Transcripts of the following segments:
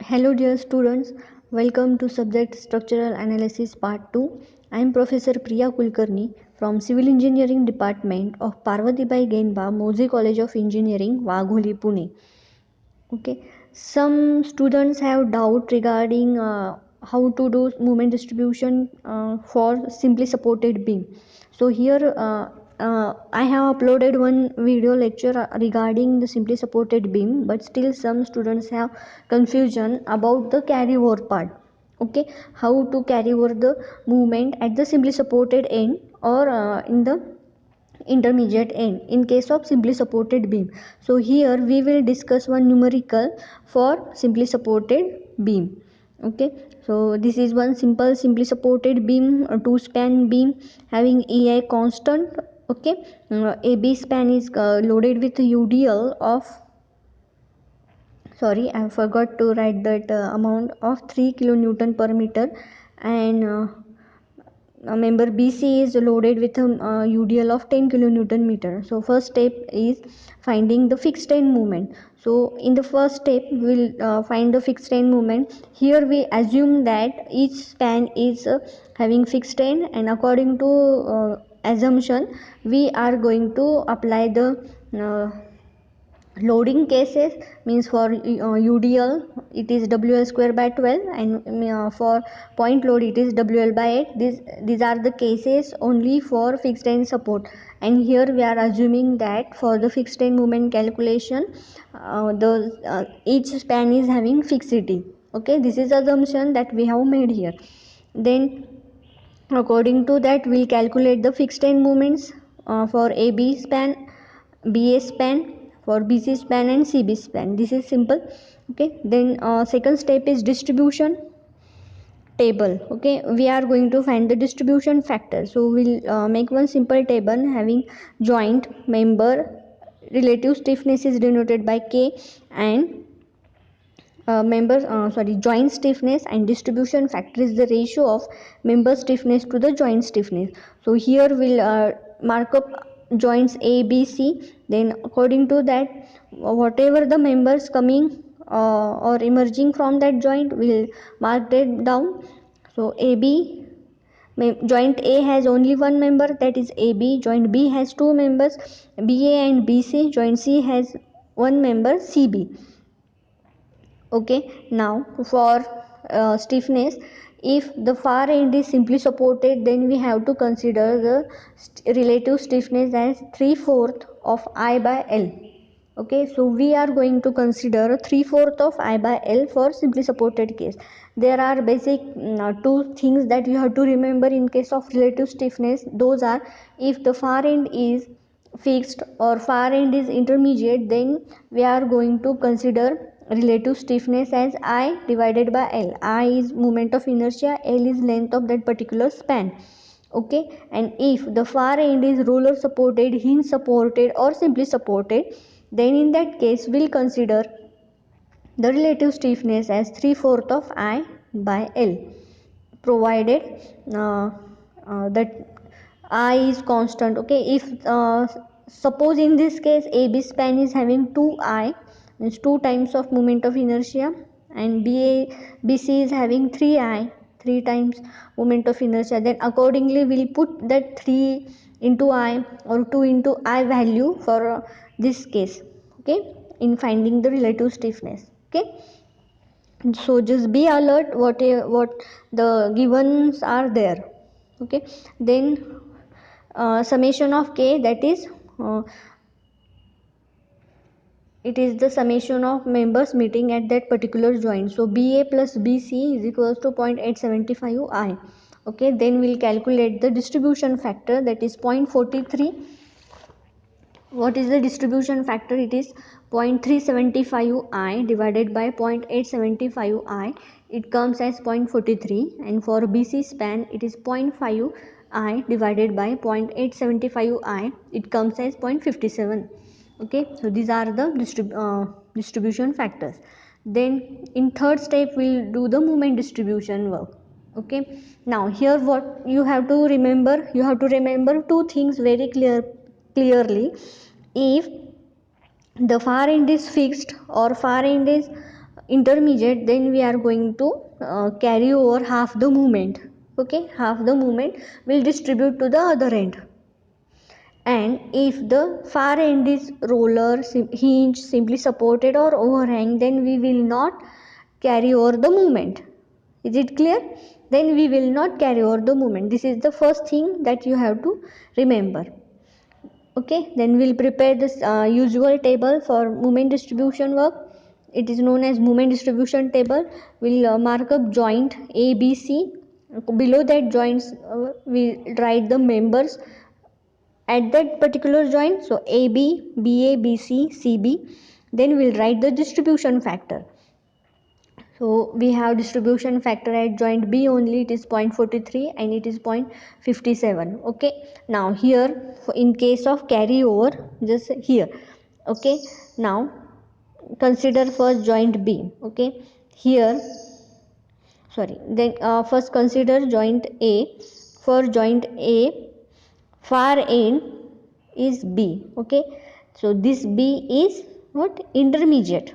Hello dear students, welcome to subject structural analysis part 2. I am Professor Priya Kulkarni from Civil Engineering Department of Parvatibai Genba, Mose College of Engineering, Wagholi, Pune. Okay, some students have doubt regarding how to do moment distribution for simply supported beam. So here I have uploaded one video lecture regarding the simply supported beam, but still some students have confusion about the carry over part. Okay, how to carry over the movement at the simply supported end or in the intermediate end in case of simply supported beam. So here we will discuss one numerical for simply supported beam. Okay, so this is one simple simply supported beam, a two span beam having EI constant. Okay, AB span is loaded with UDL of, sorry, I forgot to write that amount of 3 kilonewton per meter, and member BC is loaded with a UDL of 10 kilonewton meter. So first step is finding the fixed end moment. So in the first step we will find the fixed end moment. Here we assume that each span is having fixed end, and according to assumption we are going to apply the loading cases. Means for UDL it is WL square by 12, and for point load it is WL by 8. These are the cases only for fixed end support, and here we are assuming that for the fixed end moment calculation each span is having fixity. Okay, this is assumption that we have made here. Then according to that we'll calculate the fixed end moments for AB span, BA span, for BC span and CB span. This is simple. Okay, then second step is distribution table. Okay, we are going to find the distribution factor. So we'll make one simple table having joint, member, relative stiffness is denoted by K, and joint stiffness, and distribution factor is the ratio of member stiffness to the joint stiffness. So here we'll mark up joints A, B, C. Then according to that, whatever the members coming or emerging from that joint, we'll mark that down. So AB, joint A has only one member, that is AB. Joint B has two members, BA and BC. Joint C has one member, CB. Okay, now for stiffness, if the far end is simply supported, then we have to consider the relative stiffness as 3/4 of I by L. Okay, so we are going to consider 3/4 of I by L for simply supported case. There are basic two things that you have to remember in case of relative stiffness. Those are, if the far end is fixed or far end is intermediate, then we are going to consider relative stiffness as I divided by L. I is moment of inertia, L is length of that particular span. Okay, and if the far end is roller supported, hinge supported or simply supported, then in that case we'll consider the relative stiffness as 3/4 of I by L, provided that I is constant. Okay, if suppose in this case AB span is having 2I, means 2 times of moment of inertia, and BC is having 3I, 3 times moment of inertia, then accordingly we'll put that 3 into I or 2 into I value for this case. Okay, in finding the relative stiffness. Okay, so just be alert what the givens are there. Okay, then summation of K, that is it is the summation of members meeting at that particular joint. So BA plus BC is equals to 0.875 I. Okay, then we'll calculate the distribution factor, that is 0.43. What is the distribution factor? It is 0.375 I divided by 0.875 I. It comes as 0.43, and for BC span it is 0.5 I divided by 0.875 I. It comes as 0.57. Okay, so these are the distribution factors. Then in third step we'll do the moment distribution work. Okay, now here what you have to remember, two things very clearly. If the far end is fixed or far end is intermediate, then we are going to carry over half the movement. Okay, half the movement will distribute to the other end. And if the far end is roller, hinge, simply supported or overhang, then we will not carry over the movement. Is it clear? Then we will not carry over the movement. This is the first thing that you have to remember. Okay, then we'll prepare this usual table for movement distribution work. It is known as movement distribution table. We'll mark up joint A, B, C. Below that joints, we write the members at that particular joint. So AB, BA, BC, CB. Then we'll write the distribution factor. So we have distribution factor at joint B only, it is 0.43 and it is 0.57. Okay, now here in case of carryover, just here. Okay, now consider first joint B. Okay, here, sorry, then first consider joint A. For joint A, far end is B. Okay, so this B is what? Intermediate.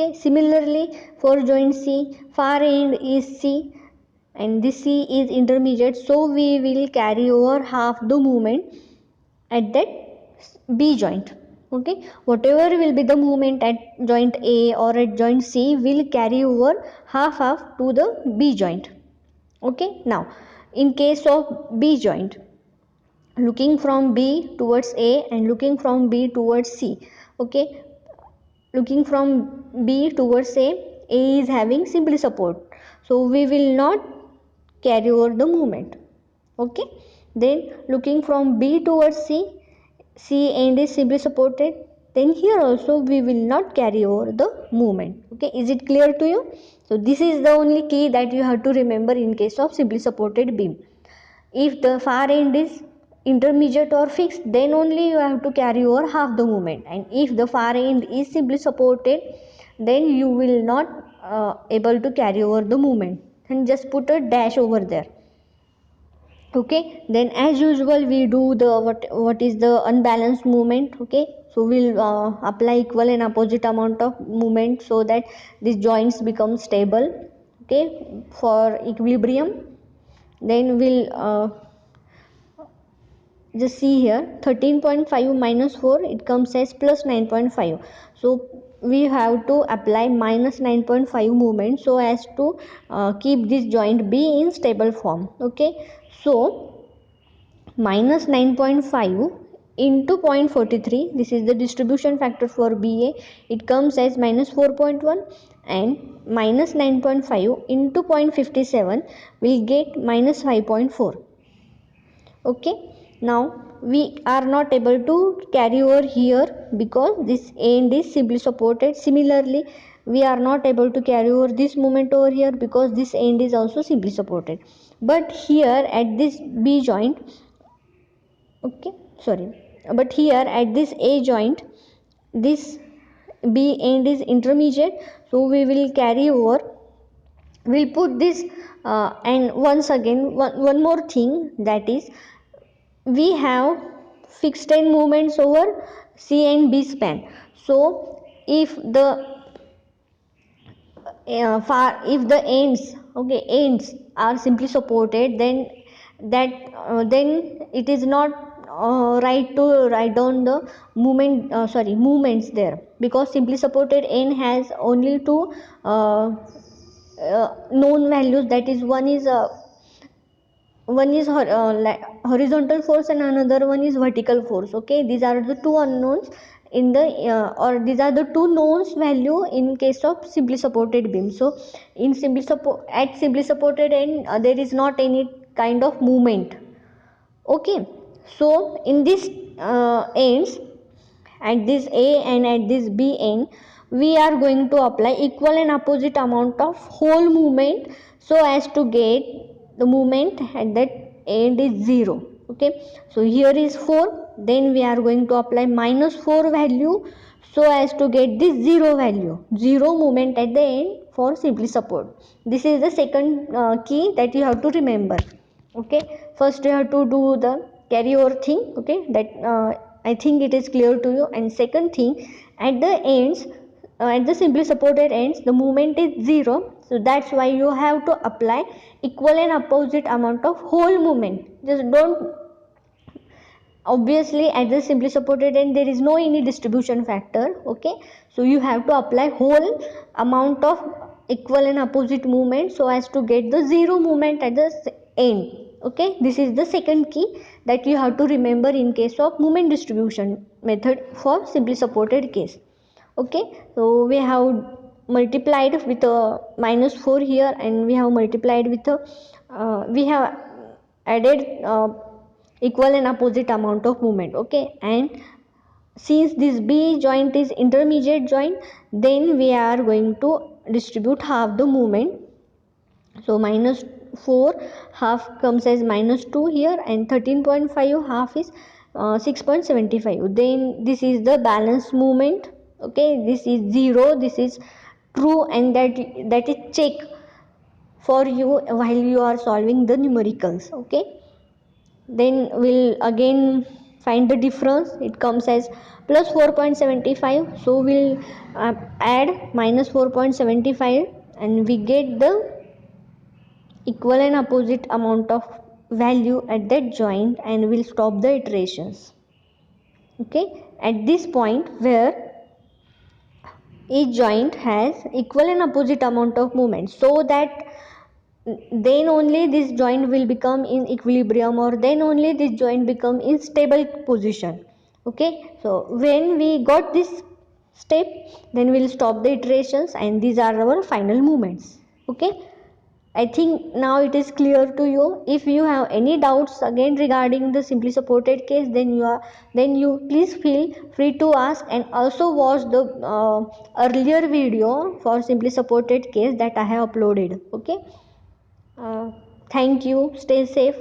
Okay, similarly for joint C, far end is C and this C is intermediate, so we will carry over half the movement at that B joint. Okay, whatever will be the movement at joint A or at joint C will carry over half to the B joint. Okay, now in case of B joint, looking from B towards A and looking from B towards C. Okay, looking from B towards A is having simply support, so we will not carry over the movement. Okay, then looking from B towards C end is simply supported, then here also we will not carry over the movement. Okay, is it clear to you? So this is the only key that you have to remember in case of simply supported beam. If the far end is intermediate or fixed, then only you have to carry over half the movement, and if the far end is simply supported, then you will not able to carry over the movement, and just put a dash over there. Okay, then as usual we do the what is the unbalanced movement. Okay, so we'll apply equal and opposite amount of movement so that these joints become stable. Okay, for equilibrium, then we'll just see here 13.5 minus 4, it comes as plus 9.5. So we have to apply minus 9.5 movement so as to keep this joint B in stable form. Okay, so minus 9.5 into 0.43, this is the distribution factor for BA, it comes as minus 4.1, and minus 9.5 into 0.57 will get minus 5.4. Okay, now we are not able to carry over here because this end is simply supported. Similarly, we are not able to carry over this moment over here because this end is also simply supported. But here at this B joint, okay, sorry, but here at this A joint, this B end is intermediate, so we will carry over, we'll put this and once again one more thing, that is we have fixed end movements over C and B span. So if the if the ends are simply supported, then then it is not right to write down the movements there, because simply supported end has only two known values, that is one is horizontal force and another one is vertical force. Okay, these are the two unknowns in the or these are the two knowns value in case of simply supported beam. So in simply supported end there is not any kind of movement. Okay, so in this ends, at this A and at this B end, we are going to apply equal and opposite amount of whole movement so as to get the movement at that end is 0. Okay, so here is 4, then we are going to apply minus 4 value so as to get this 0 value, 0 movement at the end for simply support. This is the second key that you have to remember. Okay, first you have to do the carry over thing. Okay, that I think it is clear to you. And second thing, at the ends at the simply supported ends the moment is 0, so that's why you have to apply equal and opposite amount of whole moment. Just don't, obviously at the simply supported end there is no any distribution factor, okay, so you have to apply whole amount of equal and opposite movement so as to get the zero movement at the end. Okay, this is the second key that you have to remember in case of movement distribution method for simply supported case. Okay, so we have multiplied with a minus 4 here, and we have multiplied with a we have added equal and opposite amount of movement. Okay, and since this B joint is intermediate joint, then we are going to distribute half the movement. So minus 4 half comes as minus 2 here, and 13.5 half is 6.75. Then this is the balance movement. Okay, this is 0, this is true, and that is check for you while you are solving the numericals. Okay, then we'll again find the difference. It comes as plus 4.75, so we'll add minus 4.75 and we get the equal and opposite amount of value at that joint, and we'll stop the iterations. Okay, at this point where each joint has equal and opposite amount of movement, so that then only this joint will become in equilibrium, or then only this joint become in stable position. Okay, so when we got this step, then we'll stop the iterations, and these are our final movements. Okay, I think now it is clear to you. If you have any doubts again regarding the simply supported case, then you please feel free to ask, and also watch the earlier video for simply supported case that I have uploaded. Okay, thank you. Stay safe.